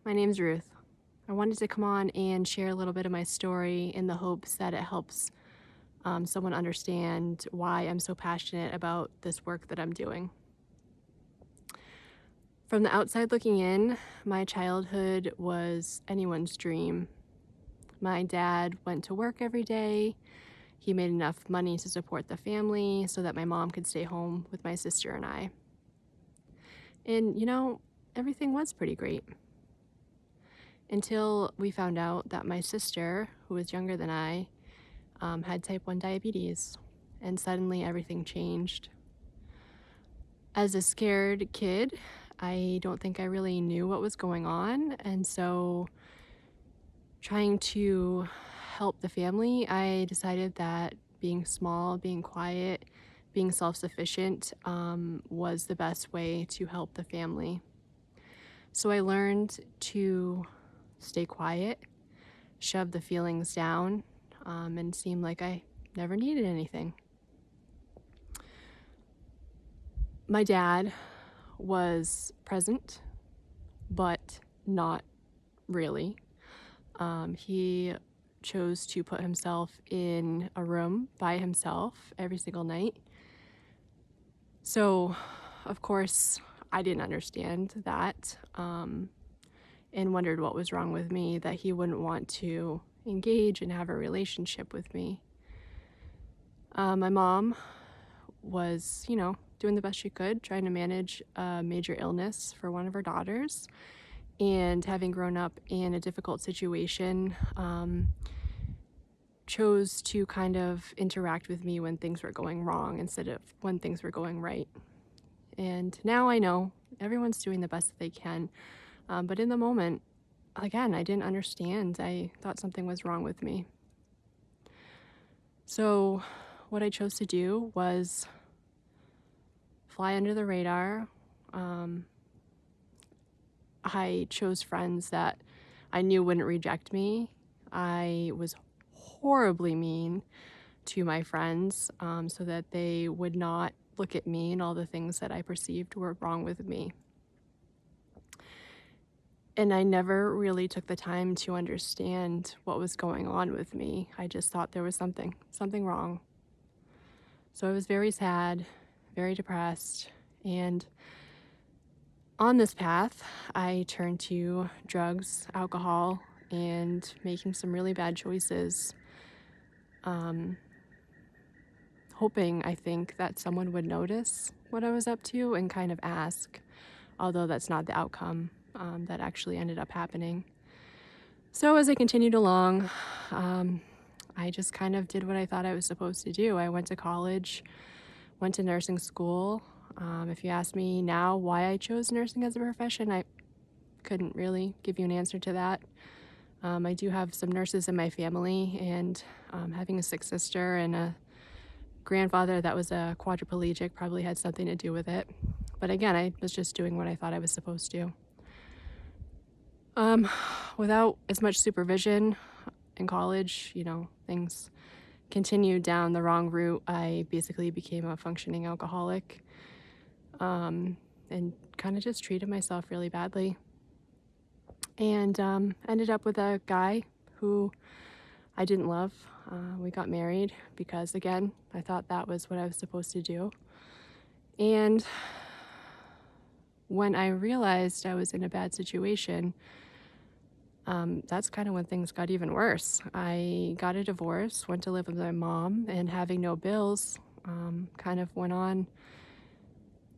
My name's Ruth. I wanted to come on and share a little bit of my story in the hopes that it helps someone understand why I'm so passionate about this work that I'm doing. From the outside looking in, my childhood was anyone's dream. My dad went to work every day. He made enough money to support the family so that my mom could stay home with my sister and I. And everything was pretty great until we found out that my sister, who was younger than I, had type 1 diabetes, and suddenly everything changed. As a scared kid, I don't think I really knew what was going on, and so trying to help the family, I decided that being small, being quiet, being self-sufficient was the best way to help the family. So I learned to stay quiet, shove the feelings down, and seem like I never needed anything. My dad was present, but not really. He chose to put himself in a room by himself every single night. So, of course, I didn't understand that and wondered what was wrong with me that he wouldn't want to engage and have a relationship with me. My mom was, doing the best she could, trying to manage a major illness for one of her daughters. And having grown up in a difficult situation, chose to kind of interact with me when things were going wrong instead of when things were going right. And now I know everyone's doing the best that they can. But in the moment, again, I didn't understand. I thought something was wrong with me. So what I chose to do was fly under the radar. I chose friends that I knew wouldn't reject me. I was horribly mean to my friends so that they would not look at me and all the things that I perceived were wrong with me. And I never really took the time to understand what was going on with me. I just thought there was something wrong. So I was very sad, very depressed, and on this path, I turned to drugs, alcohol, and making some really bad choices. Hoping, I think, that someone would notice what I was up to and kind of ask, although that's not the outcome that actually ended up happening. So as I continued along, I just kind of did what I thought I was supposed to do. I went to college, went to nursing school. If you ask me now why I chose nursing as a profession, I couldn't really give you an answer to that. I do have some nurses in my family, and having a sick sister and a grandfather that was a quadriplegic probably had something to do with it. But again, I was just doing what I thought I was supposed to. Without as much supervision in college, things continued down the wrong route. I basically became a functioning alcoholic and kind of just treated myself really badly. And ended up with a guy who I didn't love. We got married because, again, I thought that was what I was supposed to do. And when I realized I was in a bad situation, that's kind of when things got even worse. I got a divorce, went to live with my mom, and having no bills, kind of went on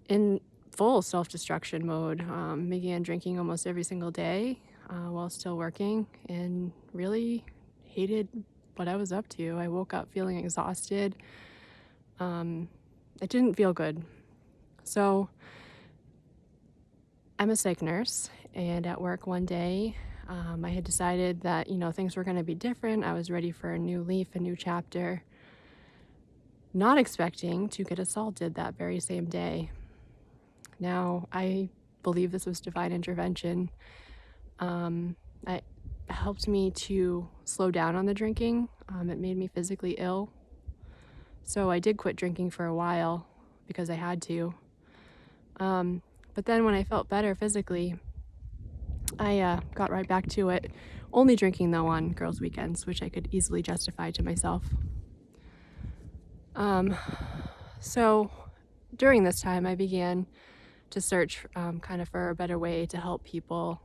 in full self-destruction mode. Began drinking almost every single day while still working, and really hated what I was up to. I woke up feeling exhausted. It didn't feel good. So I'm a psych nurse, and at work one day, I had decided that, things were going to be different. I was ready for a new leaf, a new chapter, not expecting to get assaulted that very same day. Now, I believe this was divine intervention. It helped me to slow down on the drinking. It made me physically ill. So I did quit drinking for a while because I had to. But then when I felt better physically, I got right back to it, only drinking though on girls' weekends, which I could easily justify to myself. Um, so during this time, I began to search kind of for a better way to help people.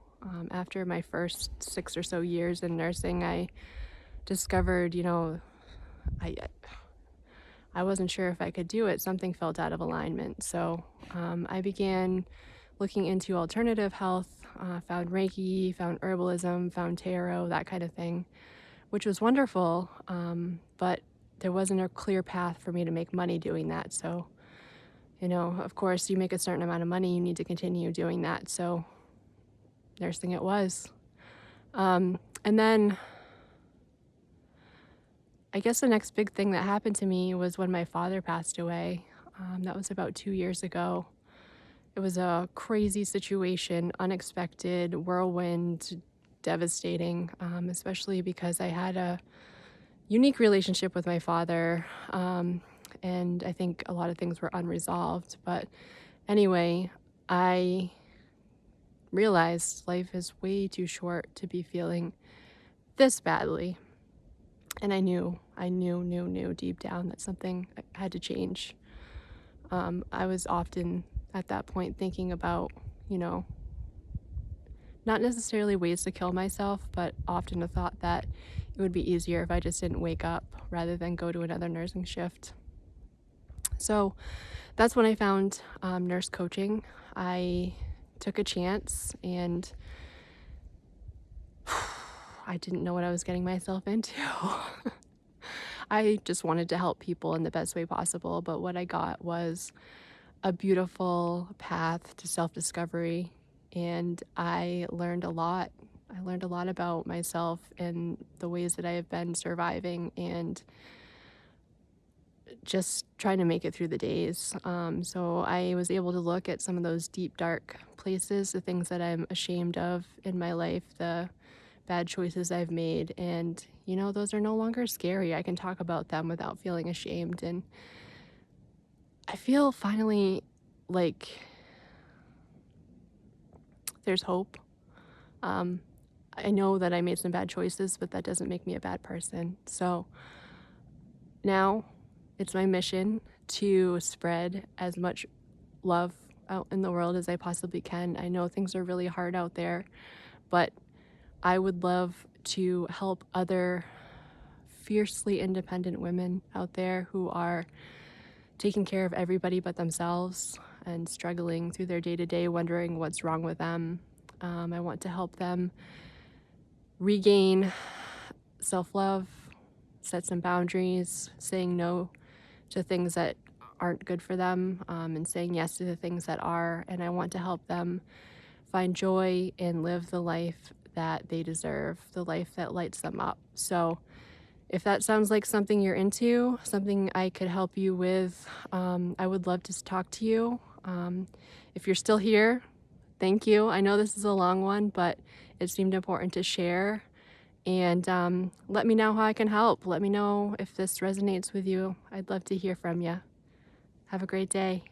After my first 6 or so years in nursing, I discovered, I I wasn't sure if I could do it. Something felt out of alignment. So I began looking into alternative health, found Reiki, found herbalism, found tarot, that kind of thing, which was wonderful. But there wasn't a clear path for me to make money doing that. So, of course, you make a certain amount of money, you need to continue doing that. So, nursing it was. And then I guess the next big thing that happened to me was when my father passed away. That was about 2 years ago. It was a crazy situation, unexpected, whirlwind, devastating, especially because I had a unique relationship with my father. And I think a lot of things were unresolved. But anyway, I realized life is way too short to be feeling this badly. And I knew deep down that something had to change. I was often at that point thinking about, you know, not necessarily ways to kill myself, but often a thought that it would be easier if I just didn't wake up rather than go to another nursing shift. So that's when I found nurse coaching. I took a chance and I didn't know what I was getting myself into. I just wanted to help people in the best way possible, but what I got was a beautiful path to self-discovery, and I learned a lot. I learned a lot about myself and the ways that I have been surviving and just trying to make it through the days. So I was able to look at some of those deep, dark places, the things that I'm ashamed of in my life, the bad choices I've made, and those are no longer scary. I can talk about them without feeling ashamed, and I feel finally like there's hope. Um, I know that I made some bad choices, but that doesn't make me a bad person. So now it's my mission to spread as much love out in the world as I possibly can. I know things are really hard out there, but I would love to help other fiercely independent women out there who are taking care of everybody but themselves and struggling through their day-to-day, wondering what's wrong with them. I want to help them regain self-love, set some boundaries, saying no to things that aren't good for them, and saying yes to the things that are. And I want to help them find joy and live the life that they deserve, the life that lights them up. So if that sounds like something you're into, something I could help you with, I would love to talk to you. If you're still here, thank you. I know this is a long one, but it seemed important to share. And let me know how I can help. Let me know if this resonates with you. I'd love to hear from you. Have a great day.